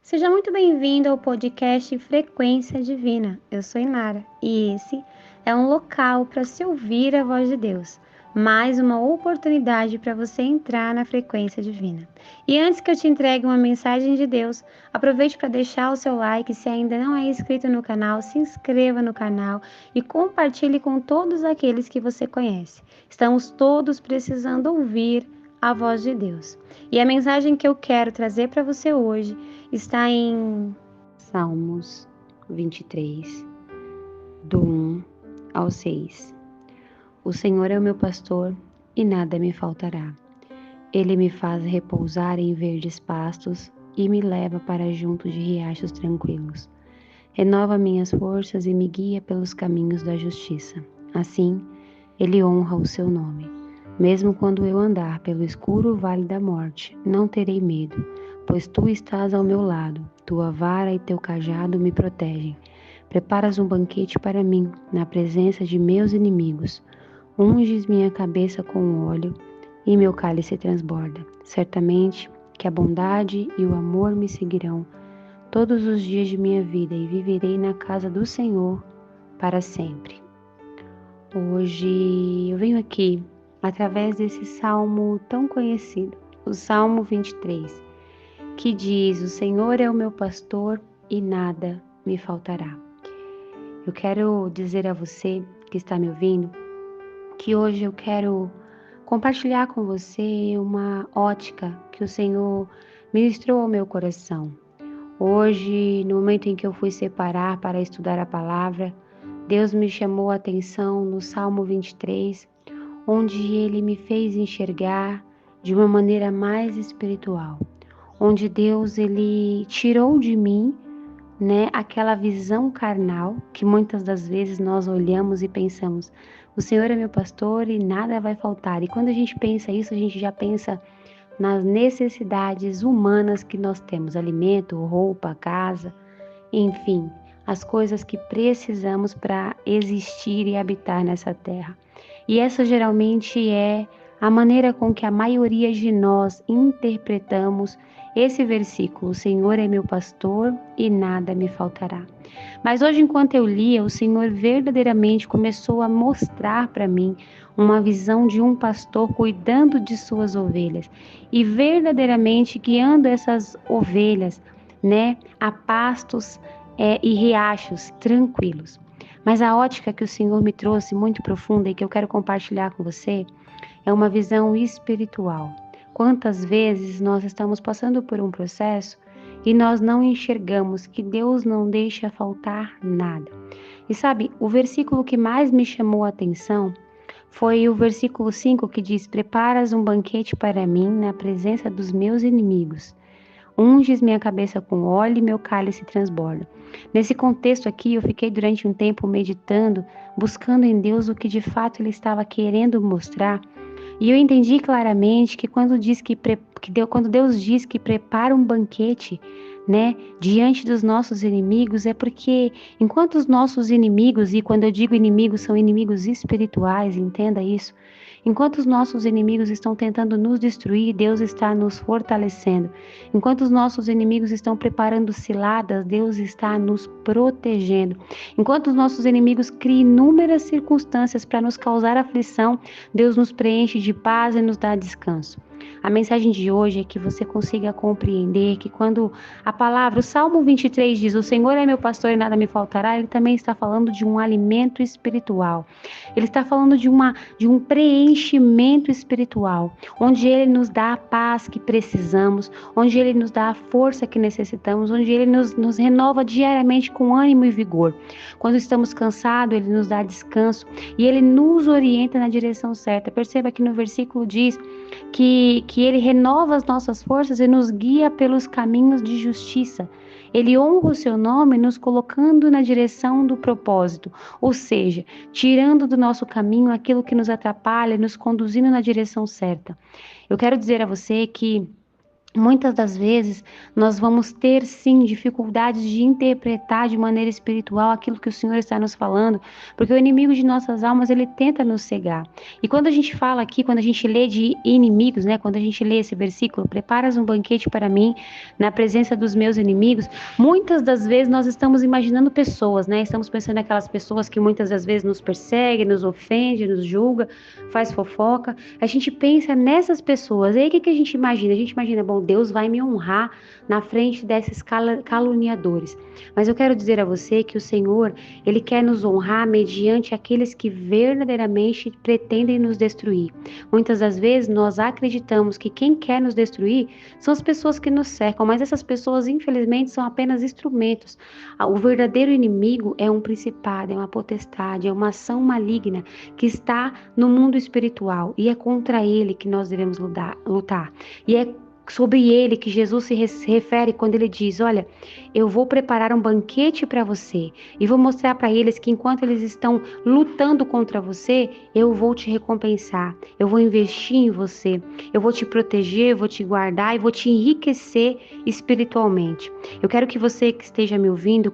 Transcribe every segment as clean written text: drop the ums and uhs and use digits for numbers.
Seja muito bem-vindo ao podcast Frequência Divina. Eu sou Inara e esse é um local para se ouvir a voz de Deus, mais uma oportunidade para você entrar na frequência divina. E antes que eu te entregue uma mensagem de Deus, aproveite para deixar o seu like. Se ainda não é inscrito no canal, se inscreva no canal e compartilhe com todos aqueles que você conhece. Estamos todos precisando ouvir a voz de Deus. E a mensagem que eu quero trazer para você hoje está em Salmos 23, do 1 ao 6. O Senhor é o meu pastor e nada me faltará. Ele me faz repousar em verdes pastos e me leva para junto de riachos tranquilos. Renova minhas forças e me guia pelos caminhos da justiça. Assim, ele honra o seu nome. Mesmo quando eu andar pelo escuro vale da morte, não terei medo, pois tu estás ao meu lado. Tua vara e teu cajado me protegem. Preparas um banquete para mim, na presença de meus inimigos. Unges minha cabeça com óleo e meu cálice transborda. Certamente que a bondade e o amor me seguirão todos os dias de minha vida e viverei na casa do Senhor para sempre. Hoje eu venho aqui através desse salmo tão conhecido, o Salmo 23, que diz: o Senhor é o meu pastor e nada me faltará. Eu quero dizer a você que está me ouvindo que hoje eu quero compartilhar com você uma ótica que o Senhor ministrou ao meu coração. Hoje, no momento em que eu fui separar para estudar a palavra, Deus me chamou a atenção no Salmo 23, onde Ele me fez enxergar de uma maneira mais espiritual, onde Deus Ele tirou de mim, aquela visão carnal que muitas das vezes nós olhamos e pensamos: o Senhor é meu pastor e nada vai faltar. E quando a gente pensa isso, a gente já pensa nas necessidades humanas que nós temos: alimento, roupa, casa, enfim, as coisas que precisamos para existir e habitar nessa terra. E essa geralmente é a maneira com que a maioria de nós interpretamos esse versículo: o Senhor é meu pastor e nada me faltará. Mas hoje, enquanto eu lia, o Senhor verdadeiramente começou a mostrar para mim uma visão de um pastor cuidando de suas ovelhas e verdadeiramente guiando essas ovelhas, a pastos e riachos tranquilos. Mas a ótica que o Senhor me trouxe muito profunda e que eu quero compartilhar com você é uma visão espiritual. Quantas vezes nós estamos passando por um processo e nós não enxergamos que Deus não deixa faltar nada. E sabe, o versículo que mais me chamou a atenção foi o versículo 5, que diz: preparas um banquete para mim na presença dos meus inimigos. Unges minha cabeça com óleo e meu cálice transborda. Nesse contexto aqui, eu fiquei durante um tempo meditando, buscando em Deus o que de fato Ele estava querendo mostrar. E eu entendi claramente que quando Deus diz que prepara um banquete, diante dos nossos inimigos, é porque enquanto os nossos inimigos, e quando eu digo inimigos, são inimigos espirituais, entenda isso. Enquanto os nossos inimigos estão tentando nos destruir, Deus está nos fortalecendo. Enquanto os nossos inimigos estão preparando ciladas, Deus está nos protegendo. Enquanto os nossos inimigos criam inúmeras circunstâncias para nos causar aflição, Deus nos preenche de paz e nos dá descanso. A mensagem de hoje é que você consiga compreender que quando a palavra, o Salmo 23 diz: o Senhor é meu pastor e nada me faltará, ele também está falando de um alimento espiritual. Ele está falando de um preenchimento espiritual, onde ele nos dá a paz que precisamos, onde ele nos dá a força que necessitamos, onde ele nos renova diariamente com ânimo e vigor. Quando estamos cansados, ele nos dá descanso e ele nos orienta na direção certa. Perceba que no versículo diz que ele renova as nossas forças e nos guia pelos caminhos de justiça. Ele honra o seu nome nos colocando na direção do propósito, ou seja, tirando do nosso caminho aquilo que nos atrapalha, nos conduzindo na direção certa. Eu quero dizer a você que Muitas das vezes nós vamos ter sim dificuldades de interpretar de maneira espiritual aquilo que o Senhor está nos falando, porque o inimigo de nossas almas ele tenta nos cegar. E quando a gente fala aqui, quando a gente lê de inimigos, né? Quando a gente lê esse versículo, preparas um banquete para mim na presença dos meus inimigos, muitas das vezes nós estamos imaginando pessoas, né? Estamos pensando naquelas pessoas que muitas das vezes nos perseguem, nos ofende, nos julga, faz fofoca. A gente pensa nessas pessoas. E aí o que a gente imagina? A gente imagina, bom, Deus vai me honrar na frente desses caluniadores. Mas eu quero dizer a você que o Senhor, Ele quer nos honrar mediante aqueles que verdadeiramente pretendem nos destruir. Muitas das vezes nós acreditamos que quem quer nos destruir são as pessoas que nos cercam, mas essas pessoas, infelizmente, são apenas instrumentos. O verdadeiro inimigo é um principado, é uma potestade, é uma ação maligna que está no mundo espiritual e é contra ele que nós devemos lutar. E é sobre ele que Jesus se refere quando ele diz: olha, eu vou preparar um banquete para você e vou mostrar para eles que enquanto eles estão lutando contra você, eu vou te recompensar, eu vou investir em você, eu vou te proteger, vou te guardar e vou te enriquecer espiritualmente. Eu quero que você que esteja me ouvindo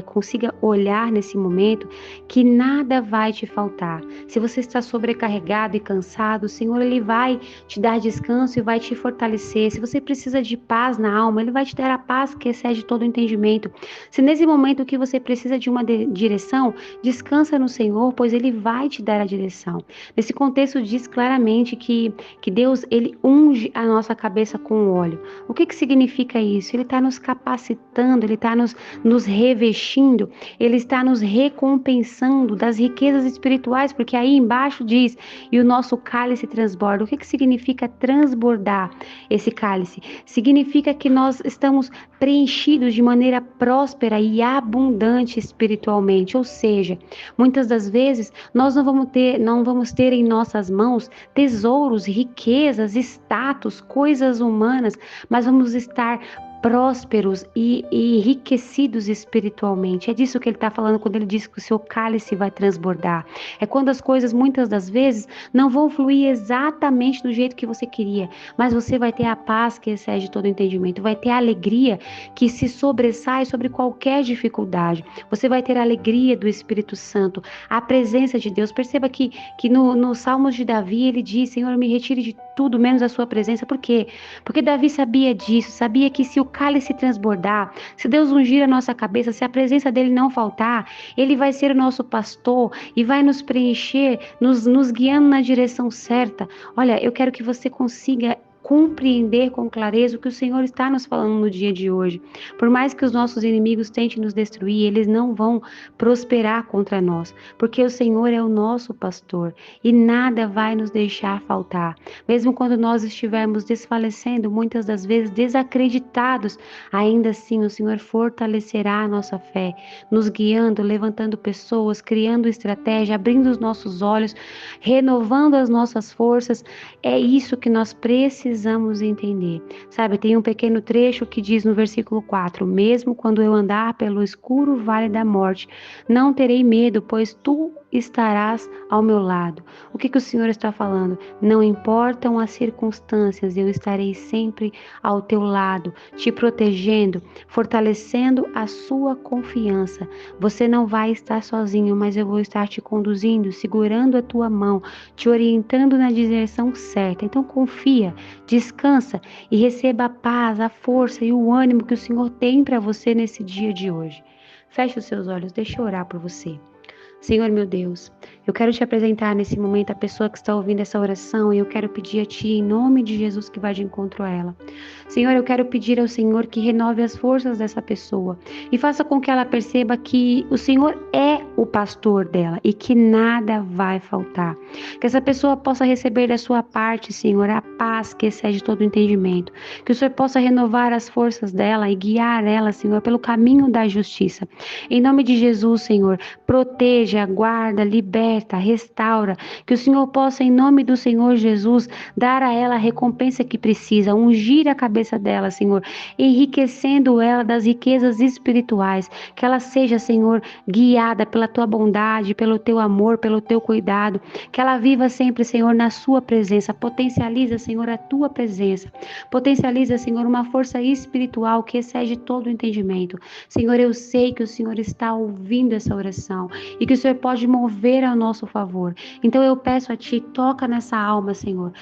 consiga olhar nesse momento que nada vai te faltar. Se você está sobrecarregado e cansado, o Senhor ele vai te dar descanso e vai te fortalecer. Se você precisa de paz na alma, Ele vai te dar a paz que excede todo o entendimento. Se nesse momento que você precisa de uma direção, descansa no Senhor, pois Ele vai te dar a direção. Nesse contexto diz claramente que Deus, Ele unge a nossa cabeça com óleo. O que significa isso? Ele está nos capacitando, Ele está nos revestindo, Ele está nos recompensando das riquezas espirituais, porque aí embaixo diz, e o nosso cálice transborda. O que significa transbordar esse cálice? Significa que nós estamos preenchidos de maneira próspera e abundante espiritualmente, ou seja, muitas das vezes nós não vamos ter em nossas mãos tesouros, riquezas, status, coisas humanas, mas vamos estar prósperos e enriquecidos espiritualmente. É disso que ele está falando quando ele diz que o seu cálice vai transbordar. É quando as coisas, muitas das vezes, não vão fluir exatamente do jeito que você queria, mas você vai ter a paz que excede todo entendimento, vai ter a alegria que se sobressai sobre qualquer dificuldade. Você vai ter a alegria do Espírito Santo, a presença de Deus. Perceba que no Salmos de Davi, ele diz: Senhor, me retire de tudo menos a sua presença. Por quê? Porque Davi sabia disso, sabia que se o cálice transbordar, se Deus ungir a nossa cabeça, se a presença dele não faltar, ele vai ser o nosso pastor e vai nos preencher, nos guiando na direção certa. Olha, eu quero que você consiga compreender com clareza o que o Senhor está nos falando no dia de hoje. Por mais que os nossos inimigos tentem nos destruir, eles não vão prosperar contra nós, porque o Senhor é o nosso pastor e nada vai nos deixar faltar. Mesmo quando nós estivermos desfalecendo, muitas das vezes desacreditados, ainda assim o Senhor fortalecerá a nossa fé, nos guiando, levantando pessoas, criando estratégia, abrindo os nossos olhos, renovando as nossas forças. É isso que nós precisamos entender. Sabe, tem um pequeno trecho que diz no versículo 4: mesmo quando eu andar pelo escuro vale da morte, não terei medo, pois tu estarás ao meu lado. O que o Senhor está falando? Não importam as circunstâncias, eu estarei sempre ao teu lado, te protegendo, fortalecendo a sua confiança. Você não vai estar sozinho, mas eu vou estar te conduzindo, segurando a tua mão, te orientando na direção certa. Então confia, descansa e receba a paz, a força e o ânimo que o Senhor tem para você nesse dia de hoje. Feche os seus olhos, deixa eu orar por você. Senhor meu Deus, eu quero te apresentar nesse momento a pessoa que está ouvindo essa oração e eu quero pedir a Ti, em nome de Jesus, que vá de encontro a ela. Senhor, eu quero pedir ao Senhor que renove as forças dessa pessoa e faça com que ela perceba que o Senhor é o pastor dela e que nada vai faltar. Que essa pessoa possa receber da sua parte, Senhor, a paz que excede todo o entendimento. Que o Senhor possa renovar as forças dela e guiar ela, Senhor, pelo caminho da justiça. Em nome de Jesus, Senhor, proteja, guarda, liberta, restaura, que o Senhor possa, em nome do Senhor Jesus, dar a ela a recompensa que precisa, ungir a cabeça dela, Senhor, enriquecendo ela das riquezas espirituais, que ela seja, Senhor, guiada pela pela tua bondade, pelo teu amor, pelo teu cuidado. Que ela viva sempre, Senhor, na sua presença. Potencializa, Senhor, a tua presença. Potencializa, Senhor, uma força espiritual que excede todo o entendimento. Senhor, eu sei que o Senhor está ouvindo essa oração e que o Senhor pode mover ao nosso favor. Então eu peço a Ti, toca nessa alma, Senhor,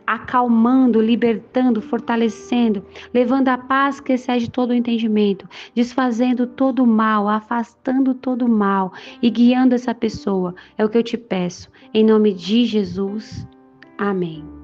acalmando, libertando, fortalecendo, levando a paz que excede todo o entendimento, desfazendo todo o mal, afastando todo o mal e guiando essa pessoa. É o que eu te peço. Em nome de Jesus. Amém.